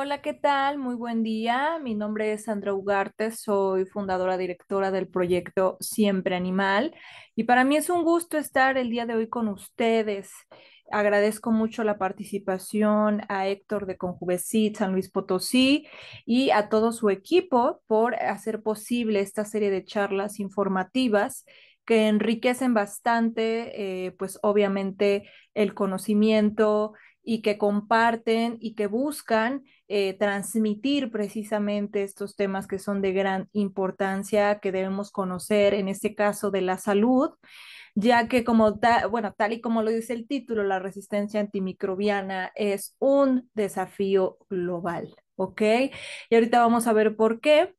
Hola, ¿qué tal? Muy buen día. Mi nombre es Sandra Ugarte, soy fundadora directora del proyecto Siempre Animal y para mí es un gusto estar el día de hoy con ustedes. Agradezco mucho la participación a Héctor de Conjuvesit San Luis Potosí y a todo su equipo por hacer posible esta serie de charlas informativas que enriquecen bastante, pues obviamente el conocimiento y que comparten y que buscan transmitir precisamente estos temas que son de gran importancia, que debemos conocer, en este caso de la salud, ya que bueno, tal y como lo dice el título, la resistencia antimicrobiana es un desafío global, ¿ok? Y ahorita vamos a ver por qué.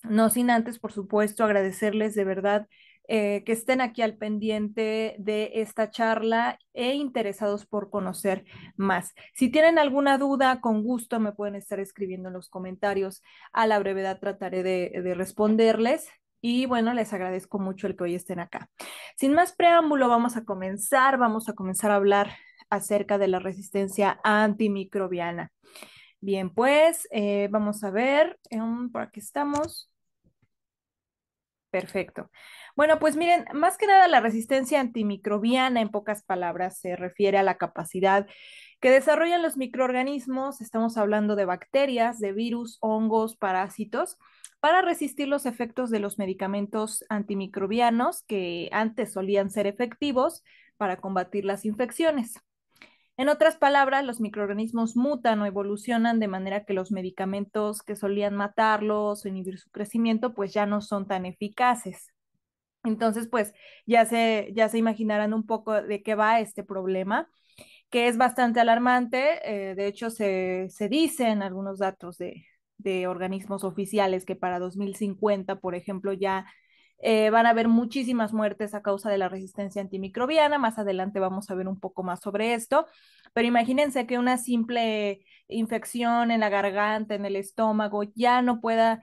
No sin antes, por supuesto, agradecerles de verdad que estén aquí al pendiente de esta charla e interesados por conocer más. Si tienen alguna duda, con gusto me pueden estar escribiendo en los comentarios. A la brevedad trataré de responderles. Y bueno, les agradezco mucho el que hoy estén acá. Sin más preámbulo, vamos a comenzar a hablar acerca de la resistencia antimicrobiana. Bien, pues vamos a ver, por aquí estamos. Perfecto. Bueno, pues miren, más que nada la resistencia antimicrobiana, en pocas palabras, se refiere a la capacidad que desarrollan los microorganismos, estamos hablando de bacterias, de virus, hongos, parásitos, para resistir los efectos de los medicamentos antimicrobianos que antes solían ser efectivos para combatir las infecciones. En otras palabras, los microorganismos mutan o evolucionan de manera que los medicamentos que solían matarlos o inhibir su crecimiento, pues ya no son tan eficaces. Entonces, pues ya se imaginarán un poco de qué va este problema, que es bastante alarmante. De hecho, se dicen algunos datos de organismos oficiales que para 2050, por ejemplo, ya van a haber muchísimas muertes a causa de la resistencia antimicrobiana. Más adelante vamos a ver un poco más sobre esto. Pero imagínense que una simple infección en la garganta, en el estómago, ya no pueda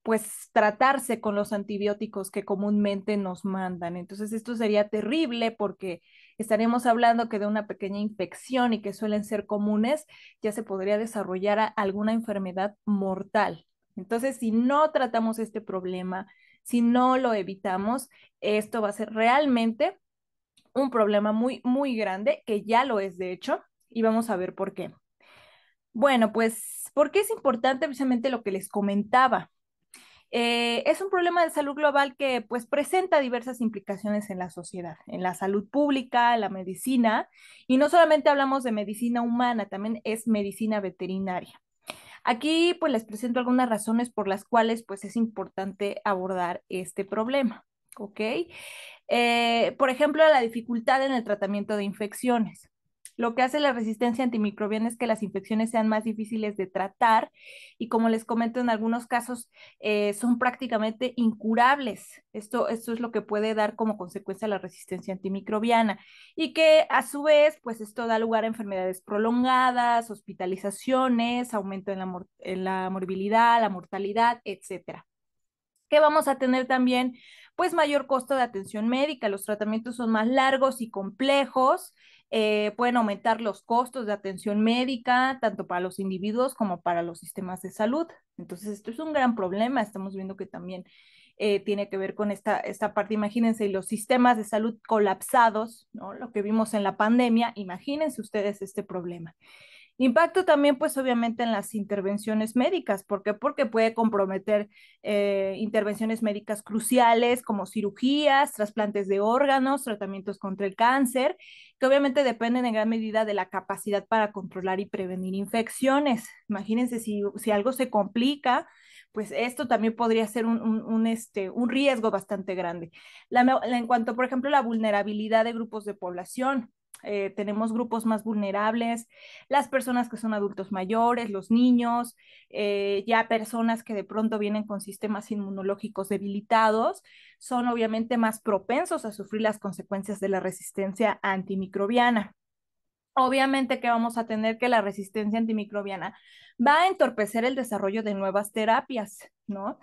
pues tratarse con los antibióticos que comúnmente nos mandan. Entonces esto sería terrible porque estaremos hablando que de una pequeña infección y que suelen ser comunes, ya se podría desarrollar alguna enfermedad mortal. Entonces, si no tratamos este problema, si no lo evitamos, esto va a ser realmente un problema muy, muy grande, que ya lo es de hecho, y vamos a ver por qué. Bueno, pues, ¿por qué es importante precisamente lo que les comentaba? Es un problema de salud global que pues presenta diversas implicaciones en la sociedad, en la salud pública, en la medicina, y no solamente hablamos de medicina humana, también es medicina veterinaria. Aquí pues les presento algunas razones por las cuales pues es importante abordar este problema, ¿ok? Por ejemplo, la dificultad en el tratamiento de infecciones. Lo que hace la resistencia antimicrobiana es que las infecciones sean más difíciles de tratar y como les comento en algunos casos son prácticamente incurables. Esto es lo que puede dar como consecuencia la resistencia antimicrobiana y que a su vez pues esto da lugar a enfermedades prolongadas, hospitalizaciones, aumento en la morbilidad, la mortalidad, etcétera. Que vamos a tener también pues mayor costo de atención médica, los tratamientos son más largos y complejos, pueden aumentar los costos de atención médica, tanto para los individuos como para los sistemas de salud. Entonces, esto es un gran problema, estamos viendo que también tiene que ver con esta parte, imagínense, los sistemas de salud colapsados, ¿no? Lo que vimos en la pandemia, imagínense ustedes este problema. Impacto también, pues obviamente en las intervenciones médicas. ¿Por qué? Porque puede comprometer intervenciones médicas cruciales como cirugías, trasplantes de órganos, tratamientos contra el cáncer, que obviamente dependen en gran medida de la capacidad para controlar y prevenir infecciones. Imagínense si algo se complica, pues esto también podría ser un riesgo bastante grande. En cuanto, por ejemplo, la vulnerabilidad de grupos de población. Tenemos grupos más vulnerables, las personas que son adultos mayores, los niños, ya personas que de pronto vienen con sistemas inmunológicos debilitados, son obviamente más propensos a sufrir las consecuencias de la resistencia antimicrobiana. Obviamente que vamos a tener que la resistencia antimicrobiana va a entorpecer el desarrollo de nuevas terapias, ¿no?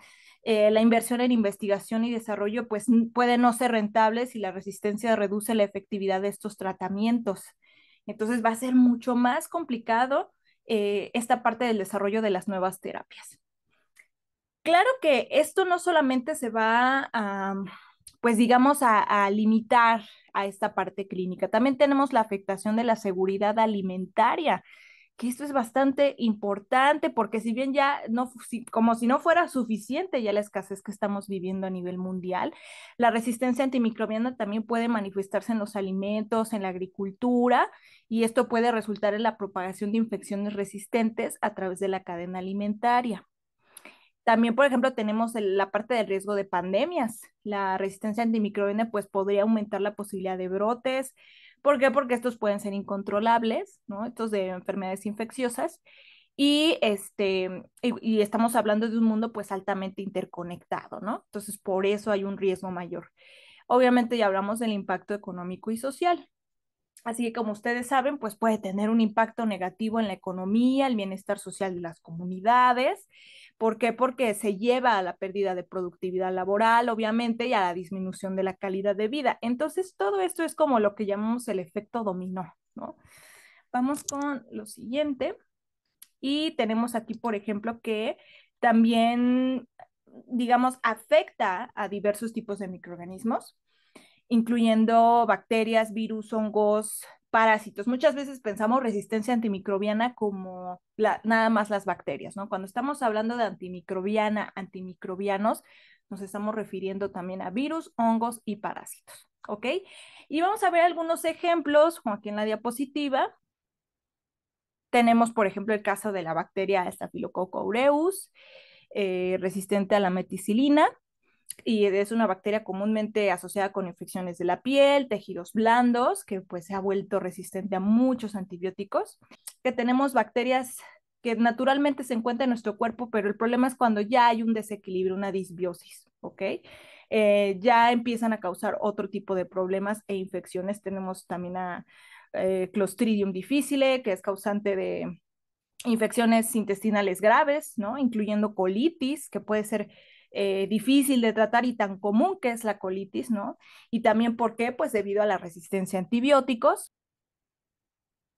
La inversión en investigación y desarrollo pues puede no ser rentable si la resistencia reduce la efectividad de estos tratamientos. Entonces va a ser mucho más complicado esta parte del desarrollo de las nuevas terapias. Claro que esto no solamente se va a, pues digamos, a limitar a esta parte clínica. También tenemos la afectación de la seguridad alimentaria, que esto es bastante importante porque si bien ya no, como si no fuera suficiente ya la escasez que estamos viviendo a nivel mundial, la resistencia antimicrobiana también puede manifestarse en los alimentos, en la agricultura, y esto puede resultar en la propagación de infecciones resistentes a través de la cadena alimentaria. También, por ejemplo, tenemos la parte del riesgo de pandemias. La resistencia antimicrobiana pues podría aumentar la posibilidad de brotes. ¿Por qué? Porque estos pueden ser incontrolables, ¿no? Estos de enfermedades infecciosas. Y estamos hablando de un mundo pues altamente interconectado, ¿no? Entonces, por eso hay un riesgo mayor. Obviamente ya hablamos del impacto económico y social. Así que como ustedes saben, pues puede tener un impacto negativo en la economía, el bienestar social de las comunidades. ¿Por qué? Porque se lleva a la pérdida de productividad laboral, obviamente, y a la disminución de la calidad de vida. Entonces, todo esto es como lo que llamamos el efecto dominó, ¿no? Vamos con lo siguiente. Y tenemos aquí, por ejemplo, que también, digamos, afecta a diversos tipos de microorganismos, incluyendo bacterias, virus, hongos, parásitos. Muchas veces pensamos resistencia antimicrobiana como nada más las bacterias, ¿no? Cuando estamos hablando de antimicrobiana, antimicrobianos, nos estamos refiriendo también a virus, hongos y parásitos, ¿ok? Y vamos a ver algunos ejemplos, como aquí en la diapositiva. Tenemos, por ejemplo, el caso de la bacteria Staphylococcus aureus, resistente a la meticilina, y es una bacteria comúnmente asociada con infecciones de la piel, tejidos blandos, que pues se ha vuelto resistente a muchos antibióticos. Que tenemos bacterias que naturalmente se encuentran en nuestro cuerpo, pero el problema es cuando ya hay un desequilibrio, una disbiosis, ¿ok? Ya empiezan a causar otro tipo de problemas e infecciones. Tenemos también a Clostridium difficile, que es causante de infecciones intestinales graves, ¿no? Incluyendo colitis, que puede ser difícil de tratar y tan común que es la colitis, ¿no? Y también, ¿por qué? Pues debido a la resistencia a antibióticos.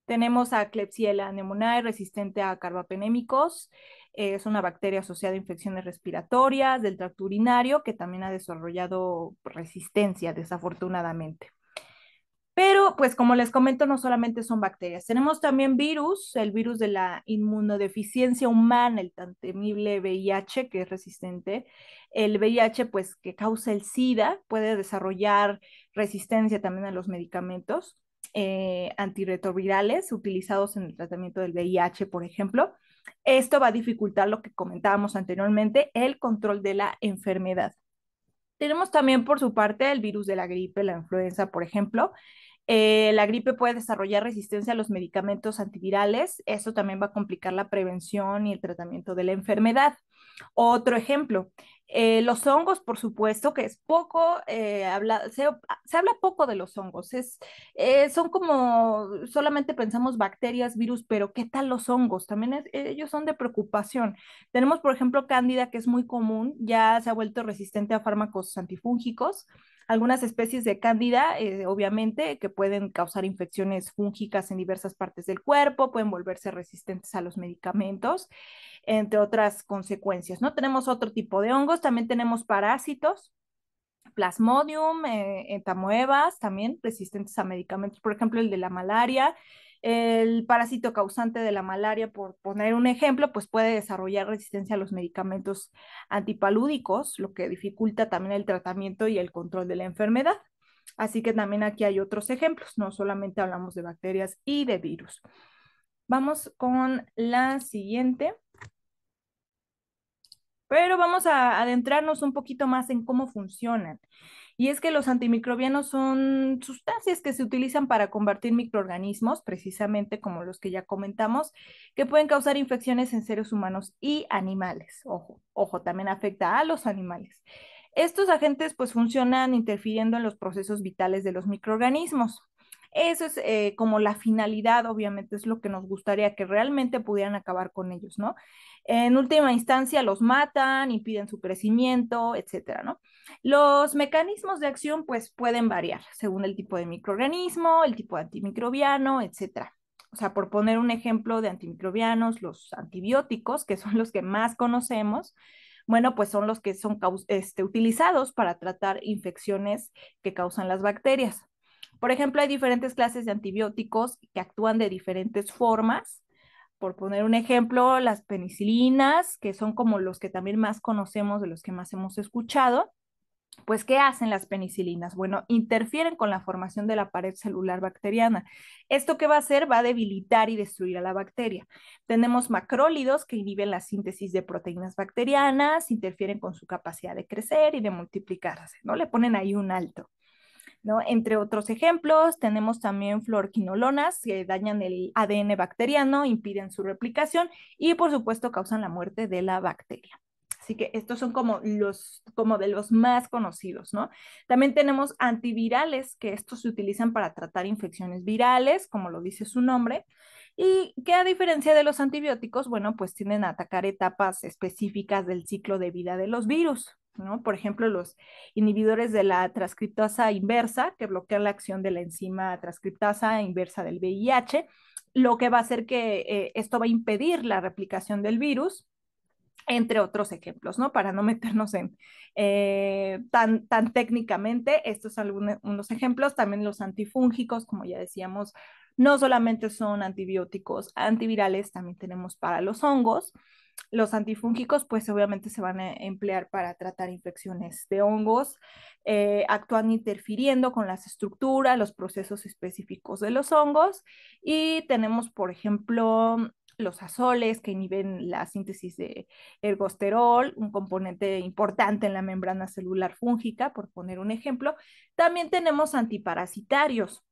Tenemos a Klebsiella pneumoniae resistente a carbapenémicos. Es una bacteria asociada a infecciones respiratorias del tracto urinario que también ha desarrollado resistencia, desafortunadamente. Pero, pues como les comento, no solamente son bacterias. Tenemos también virus, el virus de la inmunodeficiencia humana, el tan temible VIH, que es resistente. El VIH, pues, que causa el SIDA, puede desarrollar resistencia también a los medicamentos antirretrovirales utilizados en el tratamiento del VIH, por ejemplo. Esto va a dificultar lo que comentábamos anteriormente, el control de la enfermedad. Tenemos también por su parte el virus de la gripe, la influenza, por ejemplo. La gripe puede desarrollar resistencia a los medicamentos antivirales. Eso también va a complicar la prevención y el tratamiento de la enfermedad. Otro ejemplo, los hongos, por supuesto, que es poco, se habla poco de los hongos. Son como, solamente pensamos bacterias, virus, pero ¿qué tal los hongos? También ellos son de preocupación. Tenemos, por ejemplo, cándida, que es muy común, ya se ha vuelto resistente a fármacos antifúngicos. Algunas especies de cándida, obviamente, que pueden causar infecciones fúngicas en diversas partes del cuerpo, pueden volverse resistentes a los medicamentos, entre otras consecuencias, ¿no? Tenemos otro tipo de hongos, también tenemos parásitos, Plasmodium, entamoebas, también resistentes a medicamentos, por ejemplo, el de la malaria. El parásito causante de la malaria, por poner un ejemplo, pues puede desarrollar resistencia a los medicamentos antipalúdicos, lo que dificulta también el tratamiento y el control de la enfermedad. Así que también aquí hay otros ejemplos, no solamente hablamos de bacterias y de virus. Vamos con la siguiente. Pero vamos a adentrarnos un poquito más en cómo funcionan. Y es que los antimicrobianos son sustancias que se utilizan para combatir microorganismos, precisamente como los que ya comentamos, que pueden causar infecciones en seres humanos y animales. Ojo, ojo, también afecta a los animales. Estos agentes pues funcionan interfiriendo en los procesos vitales de los microorganismos. Eso es como la finalidad, obviamente, es lo que nos gustaría que realmente pudieran acabar con ellos, ¿no? En última instancia los matan, impiden su crecimiento, etcétera, ¿no? Los mecanismos de acción pues pueden variar según el tipo de microorganismo, el tipo de antimicrobiano, etcétera. O sea, por poner un ejemplo de antimicrobianos, los antibióticos, que son los que más conocemos, bueno, pues son los que son utilizados para tratar infecciones que causan las bacterias. Por ejemplo, hay diferentes clases de antibióticos que actúan de diferentes formas. Por poner un ejemplo, las penicilinas, que son como los que también más conocemos, de los que más hemos escuchado. Pues, ¿qué hacen las penicilinas? Bueno, interfieren con la formación de la pared celular bacteriana. ¿Esto qué va a hacer? Va a debilitar y destruir a la bacteria. Tenemos macrólidos que inhiben la síntesis de proteínas bacterianas, interfieren con su capacidad de crecer y de multiplicarse, ¿no? Le ponen ahí un alto. ¿No? Entre otros ejemplos, tenemos también fluoroquinolonas que dañan el ADN bacteriano, impiden su replicación y por supuesto causan la muerte de la bacteria. Así que estos son como de los más conocidos, ¿no? También tenemos antivirales, que estos se utilizan para tratar infecciones virales, como lo dice su nombre, y que a diferencia de los antibióticos, bueno, pues tienden a atacar etapas específicas del ciclo de vida de los virus, ¿no? Por ejemplo, los inhibidores de la transcriptasa inversa, que bloquean la acción de la enzima transcriptasa inversa del VIH, lo que va a hacer que esto va a impedir la replicación del virus, entre otros ejemplos, ¿no? Para no meternos en tan técnicamente, estos son unos ejemplos, también los antifúngicos, como ya decíamos, no solamente son antibióticos antivirales, también tenemos para los hongos. Los antifúngicos, pues obviamente se van a emplear para tratar infecciones de hongos, actúan interfiriendo con las estructuras, los procesos específicos de los hongos y tenemos, por ejemplo, los azoles que inhiben la síntesis de ergosterol, un componente importante en la membrana celular fúngica, por poner un ejemplo. También tenemos antiparasitarios.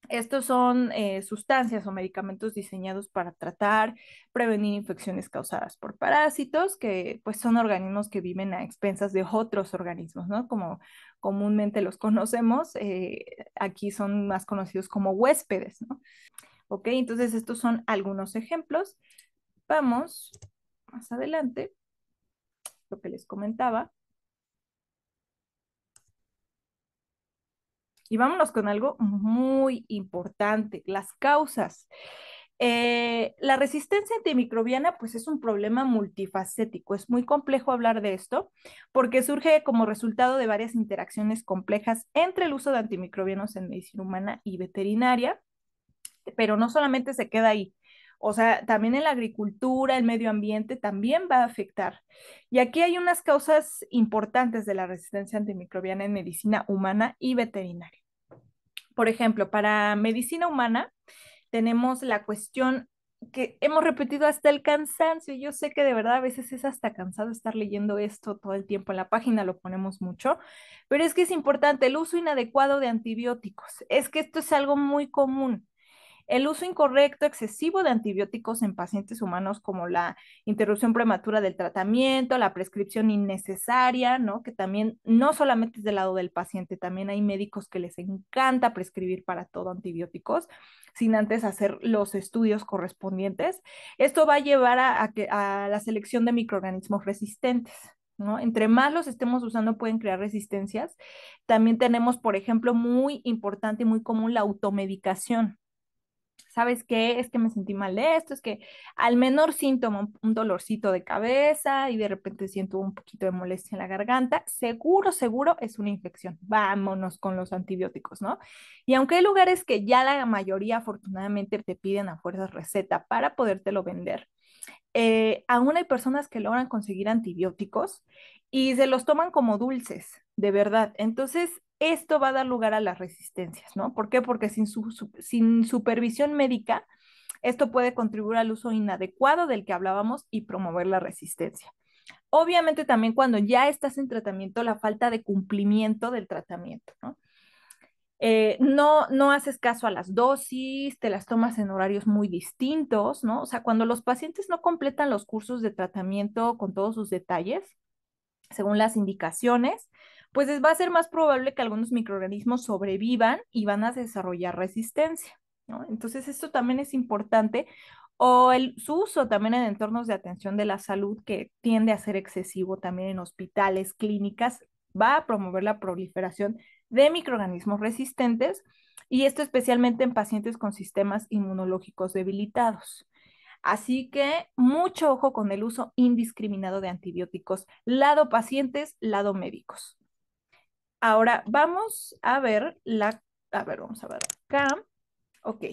Estos son sustancias o medicamentos diseñados para tratar, prevenir infecciones causadas por parásitos, que pues son organismos que viven a expensas de otros organismos, ¿no? Como comúnmente los conocemos, aquí son más conocidos como huéspedes, ¿no? Ok, entonces estos son algunos ejemplos. Vamos más adelante, lo que les comentaba. Y vámonos con algo muy importante, las causas. La resistencia antimicrobiana, pues es un problema multifacético. Es muy complejo hablar de esto porque surge como resultado de varias interacciones complejas entre el uso de antimicrobianos en medicina humana y veterinaria, pero no solamente se queda ahí. O sea, también en la agricultura, el medio ambiente también va a afectar. Y aquí hay unas causas importantes de la resistencia antimicrobiana en medicina humana y veterinaria. Por ejemplo, para medicina humana tenemos la cuestión que hemos repetido hasta el cansancio. Yo sé que de verdad a veces es hasta cansado estar leyendo esto todo el tiempo en la página, lo ponemos mucho, pero es que es importante el uso inadecuado de antibióticos. Es que esto es algo muy común. El uso incorrecto, excesivo de antibióticos en pacientes humanos, como la interrupción prematura del tratamiento, la prescripción innecesaria, ¿no? Que también no solamente es del lado del paciente, también hay médicos que les encanta prescribir para todo antibióticos sin antes hacer los estudios correspondientes. Esto va a llevar a la selección de microorganismos resistentes. ¿No? Entre más los estemos usando pueden crear resistencias. También tenemos, por ejemplo, muy importante y muy común la automedicación. ¿Sabes qué? Es que me sentí mal de esto, es que al menor síntoma, un dolorcito de cabeza y de repente siento un poquito de molestia en la garganta, seguro es una infección. Vámonos con los antibióticos, ¿no? Y aunque hay lugares que ya la mayoría afortunadamente te piden a fuerzas receta para podértelo vender, aún hay personas que logran conseguir antibióticos y se los toman como dulces, de verdad. Entonces, esto va a dar lugar a las resistencias, ¿no? ¿Por qué? Porque sin supervisión médica, esto puede contribuir al uso inadecuado del que hablábamos y promover la resistencia. Obviamente también cuando ya estás en tratamiento, la falta de cumplimiento del tratamiento, ¿no? No haces caso a las dosis, te las tomas en horarios muy distintos, ¿no? O sea, cuando los pacientes no completan los cursos de tratamiento con todos sus detalles, según las indicaciones, pues va a ser más probable que algunos microorganismos sobrevivan y van a desarrollar resistencia, ¿no? Entonces, esto también es importante. O su uso también en entornos de atención de la salud, que tiende a ser excesivo también en hospitales, clínicas, va a promover la proliferación de microorganismos resistentes y esto especialmente en pacientes con sistemas inmunológicos debilitados. Así que mucho ojo con el uso indiscriminado de antibióticos, lado pacientes, lado médicos. Ahora vamos a ver acá. Ok,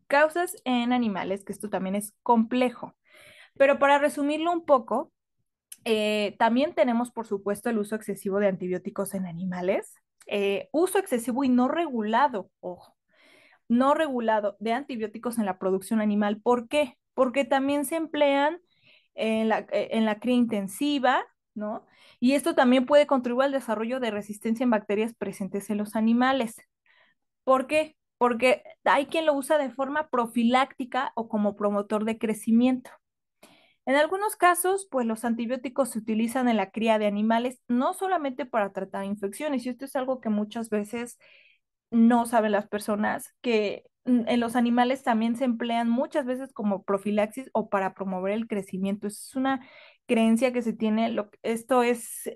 causas en animales, que esto también es complejo. Pero para resumirlo un poco, también tenemos, por supuesto, el uso excesivo de antibióticos en animales. Uso excesivo y no regulado, ojo, no regulado de antibióticos en la producción animal. ¿Por qué? Porque también se emplean en la cría intensiva, ¿no? Y esto también puede contribuir al desarrollo de resistencia en bacterias presentes en los animales. ¿Por qué? Porque hay quien lo usa de forma profiláctica o como promotor de crecimiento. En algunos casos, pues los antibióticos se utilizan en la cría de animales no solamente para tratar infecciones, y esto es algo que muchas veces no saben las personas, que en los animales también se emplean muchas veces como profilaxis o para promover el crecimiento. Es una creencia que se tiene, esto es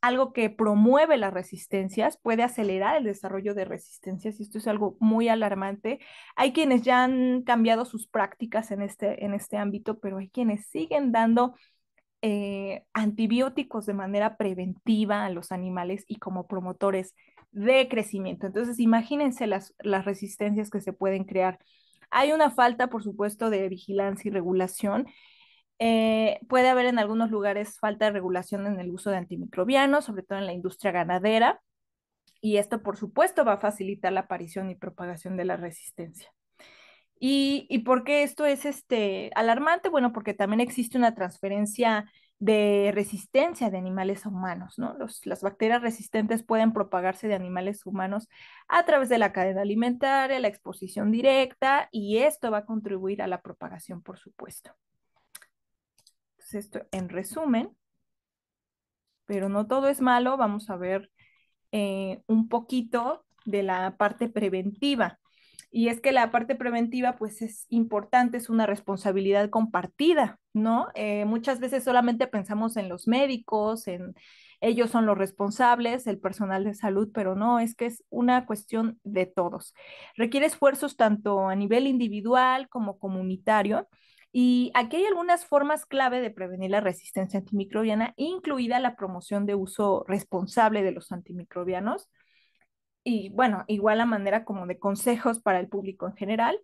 algo que promueve las resistencias, puede acelerar el desarrollo de resistencias y esto es algo muy alarmante. Hay quienes ya han cambiado sus prácticas en este ámbito, pero hay quienes siguen dando antibióticos de manera preventiva a los animales y como promotores de crecimiento. Entonces, imagínense las resistencias que se pueden crear. Hay una falta, por supuesto, de vigilancia y regulación. Puede haber en algunos lugares falta de regulación en el uso de antimicrobianos, sobre todo en la industria ganadera, y esto, por supuesto, va a facilitar la aparición y propagación de la resistencia. ¿Y por qué esto es alarmante? Bueno, porque también existe una transferencia de resistencia de animales a humanos, ¿no? Las bacterias resistentes pueden propagarse de animales humanos a través de la cadena alimentaria, la exposición directa, y esto va a contribuir a la propagación, por supuesto. Entonces, esto en resumen, pero no todo es malo, vamos a ver un poquito de la parte preventiva. Y es que la parte preventiva, pues es importante, es una responsabilidad compartida, ¿no? Muchas veces solamente pensamos en los médicos, en ellos son los responsables, el personal de salud, pero no, es que es una cuestión de todos. Requiere esfuerzos tanto a nivel individual como comunitario. Y aquí hay algunas formas clave de prevenir la resistencia antimicrobiana, incluida la promoción de uso responsable de los antimicrobianos y bueno, igual la manera como de consejos para el público en general.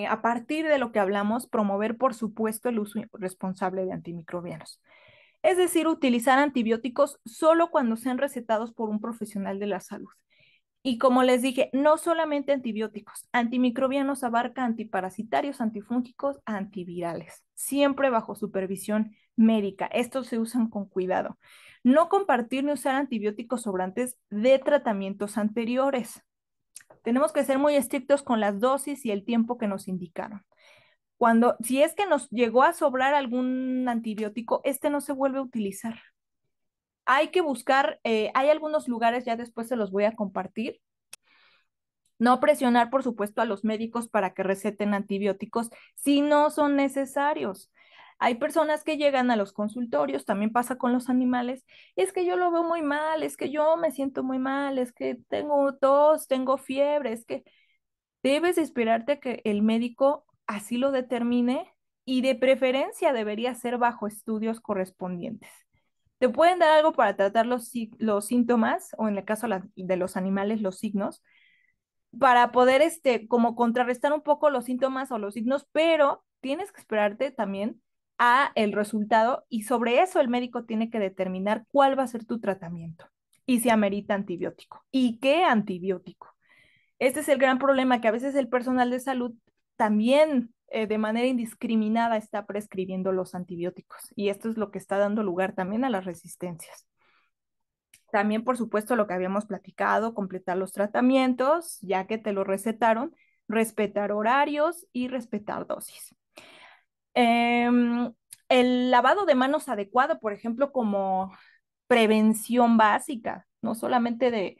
A partir de lo que hablamos, promover, por supuesto, el uso responsable de antimicrobianos. Es decir, utilizar antibióticos solo cuando sean recetados por un profesional de la salud. Y como les dije, no solamente antibióticos, antimicrobianos abarca antiparasitarios, antifúngicos, antivirales, siempre bajo supervisión médica. Estos se usan con cuidado. No compartir ni usar antibióticos sobrantes de tratamientos anteriores. Tenemos que ser muy estrictos con las dosis y el tiempo que nos indicaron. Si es que nos llegó a sobrar algún antibiótico, este no se vuelve a utilizar. Hay que buscar, hay algunos lugares, ya después se los voy a compartir. No presionar, por supuesto, a los médicos para que receten antibióticos si no son necesarios. Hay personas que llegan a los consultorios, también pasa con los animales, es que yo lo veo muy mal, es que yo me siento muy mal, es que tengo tos, tengo fiebre, es que debes esperarte a que el médico así lo determine y de preferencia debería ser bajo estudios correspondientes. Te pueden dar algo para tratar los síntomas o en el caso de los animales, los signos, para poder, como contrarrestar un poco los síntomas o los signos, pero tienes que esperarte también a el resultado y sobre eso el médico tiene que determinar cuál va a ser tu tratamiento y si amerita antibiótico y qué antibiótico. Este es el gran problema que a veces el personal de salud también de manera indiscriminada está prescribiendo los antibióticos y esto es lo que está dando lugar también a las resistencias. También, por supuesto, lo que habíamos platicado, completar los tratamientos, ya que te lo recetaron, respetar horarios y respetar dosis. El lavado de manos adecuado, por ejemplo, como prevención básica, no solamente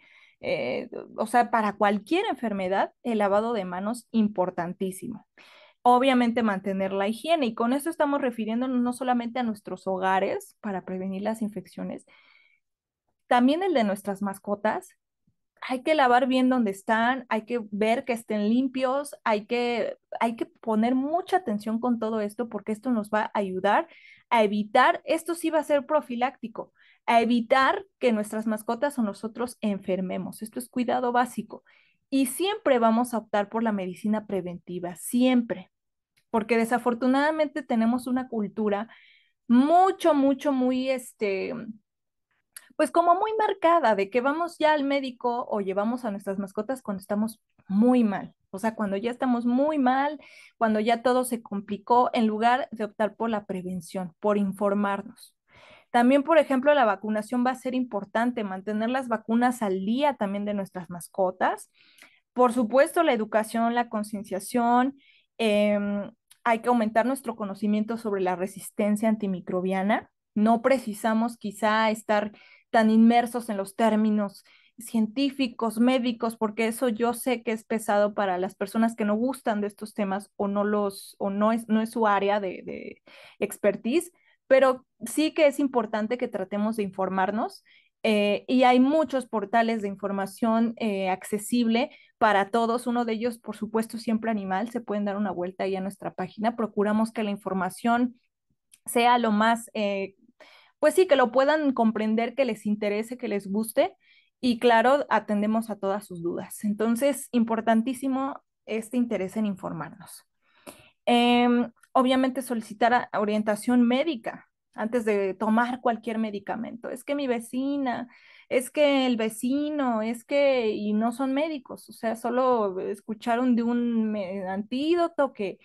o sea, para cualquier enfermedad, el lavado de manos importantísimo. Obviamente mantener la higiene y con eso estamos refiriéndonos no solamente a nuestros hogares para prevenir las infecciones, también el de nuestras mascotas. hay que lavar bien donde están, hay que ver que estén limpios, hay que poner mucha atención con todo esto porque esto nos va a ayudar a evitar, esto sí va a ser profiláctico, a evitar que nuestras mascotas o nosotros enfermemos. Esto es cuidado básico. Y siempre vamos a optar por la medicina preventiva, siempre, porque desafortunadamente tenemos una cultura muy, pues como muy marcada de que vamos ya al médico o llevamos a nuestras mascotas cuando estamos muy mal. O sea, cuando ya estamos muy mal, cuando ya todo se complicó, en lugar de optar por la prevención, por informarnos. También, por ejemplo, la vacunación va a ser importante, mantener las vacunas al día también de nuestras mascotas. Por supuesto, la educación, la concienciación, hay que aumentar nuestro conocimiento sobre la resistencia antimicrobiana. No precisamos quizá estar tan inmersos en los términos científicos, médicos, porque eso yo sé que es pesado para las personas que no gustan de estos temas o no es su área de expertise, pero sí que es importante que tratemos de informarnos. Y hay muchos portales de información accesible para todos. Uno de ellos, por supuesto, Siempre Animal. Se pueden dar una vuelta ahí a nuestra página. Procuramos que la información sea lo más, pues sí, que lo puedan comprender, que les interese, que les guste. Y claro, atendemos a todas sus dudas. Entonces, importantísimo este interés en informarnos. Obviamente solicitar orientación médica antes de tomar cualquier medicamento. Es que mi vecina, es que el vecino, y no son médicos, o sea, solo escucharon de un antídoto que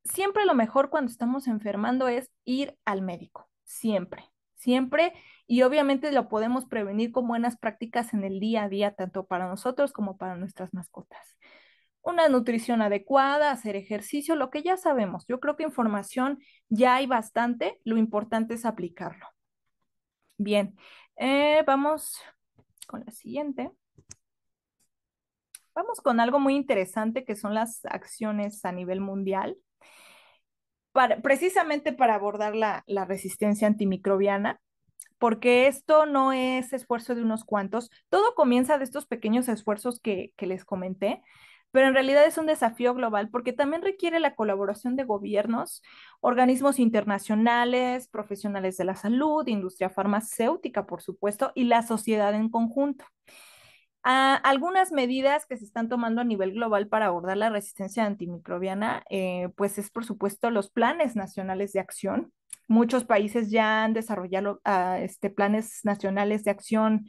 siempre lo mejor cuando estamos enfermando es ir al médico, siempre, siempre, y obviamente lo podemos prevenir con buenas prácticas en el día a día, tanto para nosotros como para nuestras mascotas. Una nutrición adecuada, hacer ejercicio, lo que ya sabemos. Yo creo que información ya hay bastante, lo importante es aplicarlo. Bien, vamos con la siguiente. Vamos con algo muy interesante que son las acciones a nivel mundial, precisamente para abordar la resistencia antimicrobiana, porque esto no es esfuerzo de unos cuantos, todo comienza de estos pequeños esfuerzos que les comenté, pero en realidad es un desafío global porque también requiere la colaboración de gobiernos, organismos internacionales, profesionales de la salud, industria farmacéutica, por supuesto, y la sociedad en conjunto. Algunas medidas que se están tomando a nivel global para abordar la resistencia antimicrobiana, pues es por supuesto los planes nacionales de acción. Muchos países ya han desarrollado planes nacionales de acción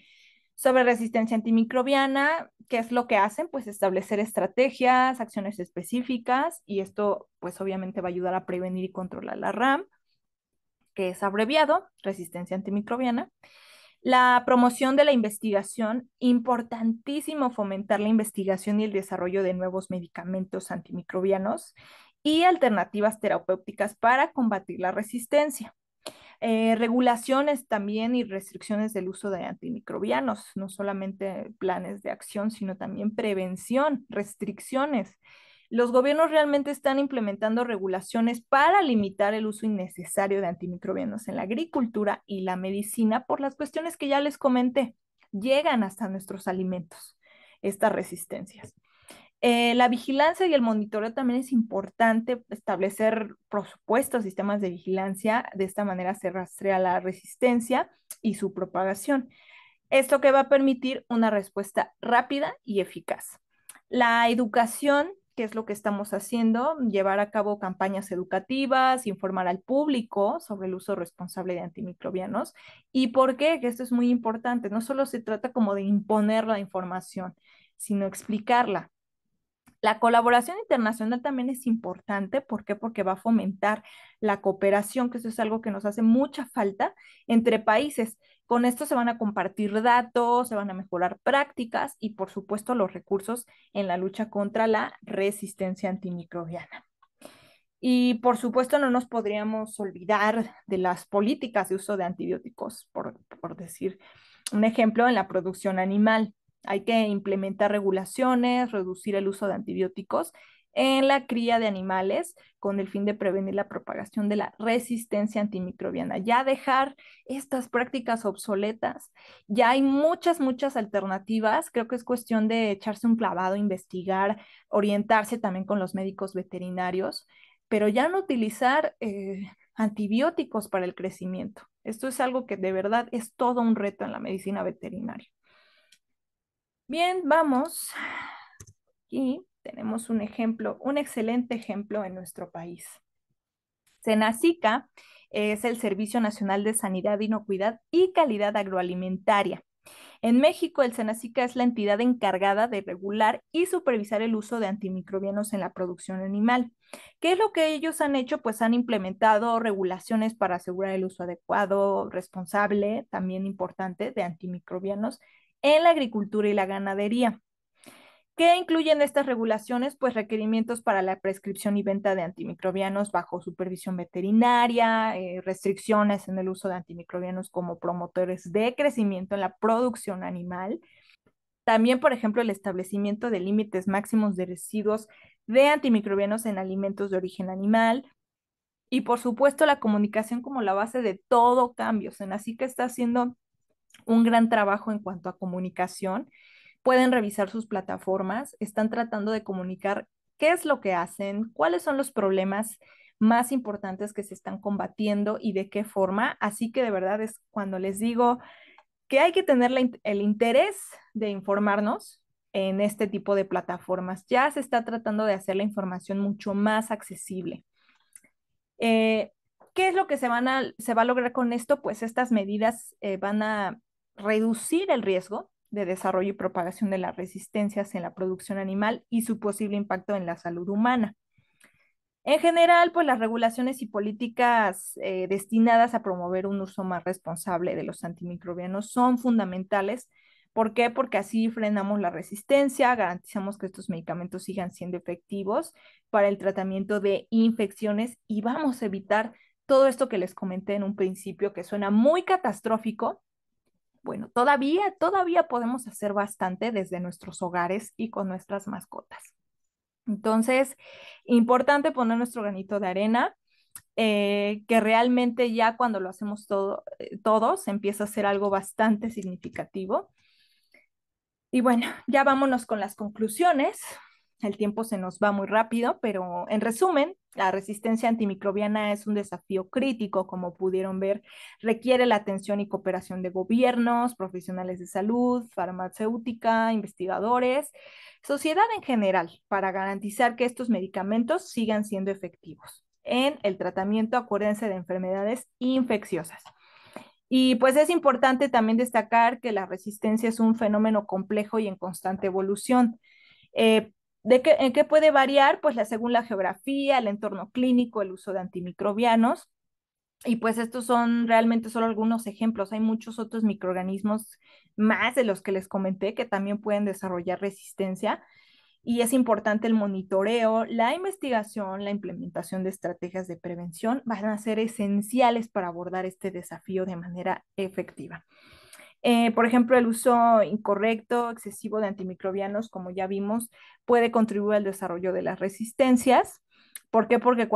sobre resistencia antimicrobiana. ¿Qué es lo que hacen? Pues establecer estrategias, acciones específicas, y esto pues obviamente va a ayudar a prevenir y controlar la RAM, que es abreviado, resistencia antimicrobiana. La promoción de la investigación, importantísimo fomentar la investigación y el desarrollo de nuevos medicamentos antimicrobianos y alternativas terapéuticas para combatir la resistencia. Regulaciones también y restricciones del uso de antimicrobianos, no solamente planes de acción, sino también prevención, restricciones. Los gobiernos realmente están implementando regulaciones para limitar el uso innecesario de antimicrobianos en la agricultura y la medicina por las cuestiones que ya les comenté. Llegan hasta nuestros alimentos estas resistencias. La vigilancia y el monitoreo también es importante, establecer, por supuesto, sistemas de vigilancia. De esta manera se rastrea la resistencia y su propagación. Esto que va a permitir una respuesta rápida y eficaz. La educación, que es lo que estamos haciendo, llevar a cabo campañas educativas, informar al público sobre el uso responsable de antimicrobianos. ¿Y por qué? Que esto es muy importante. No solo se trata como de imponer la información, sino explicarla. La colaboración internacional también es importante. ¿Por qué? Porque va a fomentar la cooperación, que eso es algo que nos hace mucha falta entre países. Con esto se van a compartir datos, se van a mejorar prácticas y, por supuesto, los recursos en la lucha contra la resistencia antimicrobiana. Y, por supuesto, no nos podríamos olvidar de las políticas de uso de antibióticos, por decir un ejemplo, en la producción animal. Hay que implementar regulaciones, reducir el uso de antibióticos en la cría de animales con el fin de prevenir la propagación de la resistencia antimicrobiana. Ya dejar estas prácticas obsoletas. Ya hay muchas alternativas. Creo que es cuestión de echarse un clavado, investigar, orientarse también con los médicos veterinarios, pero ya no utilizar antibióticos para el crecimiento. Esto es algo que de verdad es todo un reto en la medicina veterinaria. Bien, vamos. Aquí tenemos un ejemplo, un excelente ejemplo en nuestro país. Senacica es el Servicio Nacional de Sanidad, Inocuidad y Calidad Agroalimentaria. En México, el Senacica es la entidad encargada de regular y supervisar el uso de antimicrobianos en la producción animal. ¿Qué es lo que ellos han hecho? Pues han implementado regulaciones para asegurar el uso adecuado, responsable, también importante, de antimicrobianos en la agricultura y la ganadería. ¿Qué incluyen estas regulaciones? Pues requerimientos para la prescripción y venta de antimicrobianos bajo supervisión veterinaria, restricciones en el uso de antimicrobianos como promotores de crecimiento en la producción animal. También, por ejemplo, el establecimiento de límites máximos de residuos de antimicrobianos en alimentos de origen animal. Y por supuesto, la comunicación como la base de todo cambio. Así que está haciendo un gran trabajo en cuanto a comunicación. Pueden revisar sus plataformas, están tratando de comunicar qué es lo que hacen, cuáles son los problemas más importantes que se están combatiendo y de qué forma. Así que de verdad es cuando les digo que hay que tener el interés de informarnos en este tipo de plataformas. Ya se está tratando de hacer la información mucho más accesible. Eh, ¿Qué es lo que se va a lograr con esto? Pues estas medidas van a reducir el riesgo de desarrollo y propagación de las resistencias en la producción animal y su posible impacto en la salud humana. En general, pues las regulaciones y políticas destinadas a promover un uso más responsable de los antimicrobianos son fundamentales. ¿Por qué? Porque así frenamos la resistencia, garantizamos que estos medicamentos sigan siendo efectivos para el tratamiento de infecciones y vamos a evitar todo esto que les comenté en un principio, que suena muy catastrófico. Bueno, todavía podemos hacer bastante desde nuestros hogares y con nuestras mascotas. Entonces, importante poner nuestro granito de arena, que realmente ya cuando lo hacemos todos empieza a ser algo bastante significativo. Y bueno, ya vámonos con las conclusiones. El tiempo se nos va muy rápido, pero en resumen, la resistencia antimicrobiana es un desafío crítico, como pudieron ver, requiere la atención y cooperación de gobiernos, profesionales de salud, farmacéutica, investigadores, sociedad en general, para garantizar que estos medicamentos sigan siendo efectivos en el tratamiento, acuérdense, de enfermedades infecciosas. Y pues es importante también destacar que la resistencia es un fenómeno complejo y en constante evolución. Eh, ¿En qué puede variar? Pues según la geografía, el entorno clínico, el uso de antimicrobianos. Y pues estos son realmente solo algunos ejemplos. Hay muchos otros microorganismos más de los que les comenté que también pueden desarrollar resistencia y es importante el monitoreo, la investigación, la implementación de estrategias de prevención van a ser esenciales para abordar este desafío de manera efectiva. Por ejemplo, el uso incorrecto, excesivo de antimicrobianos, como ya vimos, puede contribuir al desarrollo de las resistencias. ¿Por qué? Porque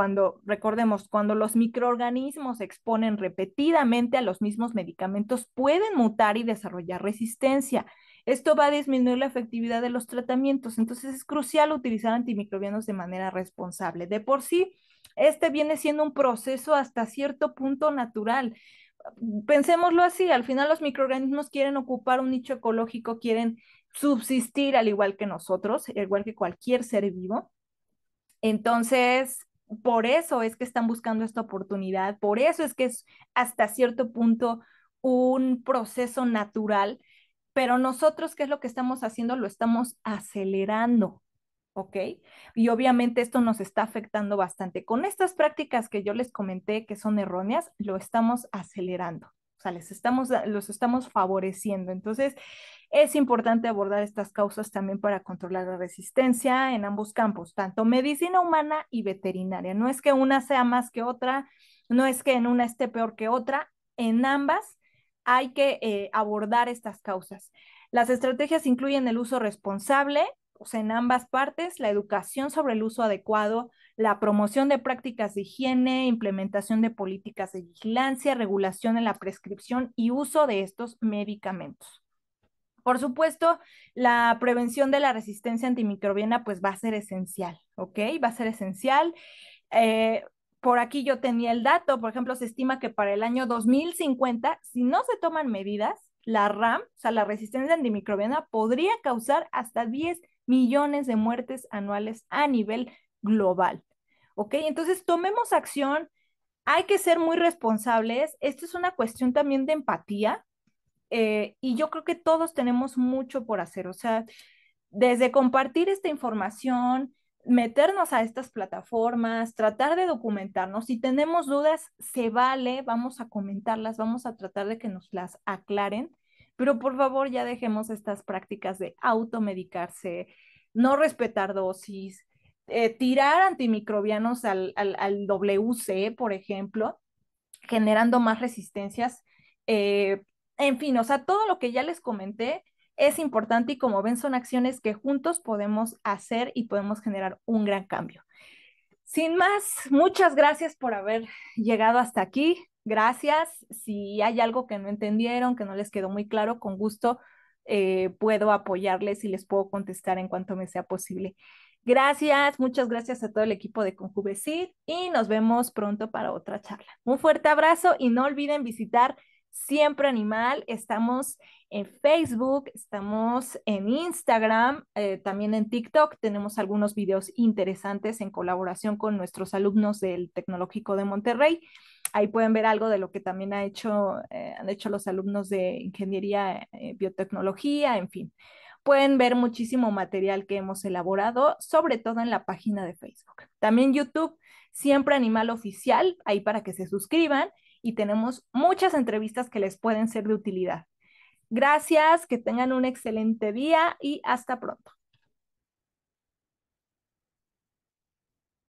recordemos, cuando los microorganismos se exponen repetidamente a los mismos medicamentos, pueden mutar y desarrollar resistencia. Esto va a disminuir la efectividad de los tratamientos. Entonces es crucial utilizar antimicrobianos de manera responsable. De por sí, este viene siendo un proceso hasta cierto punto natural. Pensémoslo así, al final los microorganismos quieren ocupar un nicho ecológico, quieren subsistir al igual que nosotros, al igual que cualquier ser vivo. Entonces, por eso es que están buscando esta oportunidad, por eso es que es hasta cierto punto un proceso natural, pero nosotros, ¿qué es lo que estamos haciendo? Lo estamos acelerando. ¿Ok? Y obviamente esto nos está afectando bastante. Con estas prácticas que yo les comenté que son erróneas, lo estamos acelerando. O sea, los estamos favoreciendo. Entonces, es importante abordar estas causas también para controlar la resistencia en ambos campos, tanto medicina humana y veterinaria. No es que una sea más que otra, no es que en una esté peor que otra, en ambas hay que abordar estas causas. Las estrategias incluyen el uso responsable, o sea, en ambas partes, la educación sobre el uso adecuado, la promoción de prácticas de higiene, implementación de políticas de vigilancia, regulación en la prescripción y uso de estos medicamentos. Por supuesto, la prevención de la resistencia antimicrobiana pues va a ser esencial, ¿ok? Va a ser esencial. Eh, por aquí yo tenía el dato, por ejemplo, se estima que para el año 2050, si no se toman medidas, la RAM, o sea, la resistencia antimicrobiana, podría causar hasta 10 millones de muertes anuales a nivel global. ¿Ok? Entonces, tomemos acción, hay que ser muy responsables. Esto es una cuestión también de empatía, y yo creo que todos tenemos mucho por hacer, o sea, desde compartir esta información, meternos a estas plataformas, tratar de documentarnos. Si tenemos dudas, se vale, vamos a comentarlas, vamos a tratar de que nos las aclaren, pero por favor ya dejemos estas prácticas de automedicarse, no respetar dosis, tirar antimicrobianos al WC, por ejemplo, generando más resistencias. Eh, en fin, o sea, todo lo que ya les comenté es importante y como ven son acciones que juntos podemos hacer y podemos generar un gran cambio. Sin más, muchas gracias por haber llegado hasta aquí. Gracias. Si hay algo que no entendieron, que no les quedó muy claro, con gusto puedo apoyarles y les puedo contestar en cuanto me sea posible. Gracias, muchas gracias a todo el equipo de Conjuvesid y nos vemos pronto para otra charla. Un fuerte abrazo y no olviden visitar Siempre Animal. Estamos en Facebook, estamos en Instagram, también en TikTok. Tenemos algunos videos interesantes en colaboración con nuestros alumnos del Tecnológico de Monterrey. Ahí pueden ver algo de lo que también han hecho los alumnos de Ingeniería, Biotecnología, en fin. Pueden ver muchísimo material que hemos elaborado, sobre todo en la página de Facebook. También YouTube, Siempre Animal Oficial, ahí para que se suscriban y tenemos muchas entrevistas que les pueden ser de utilidad. Gracias, que tengan un excelente día y hasta pronto.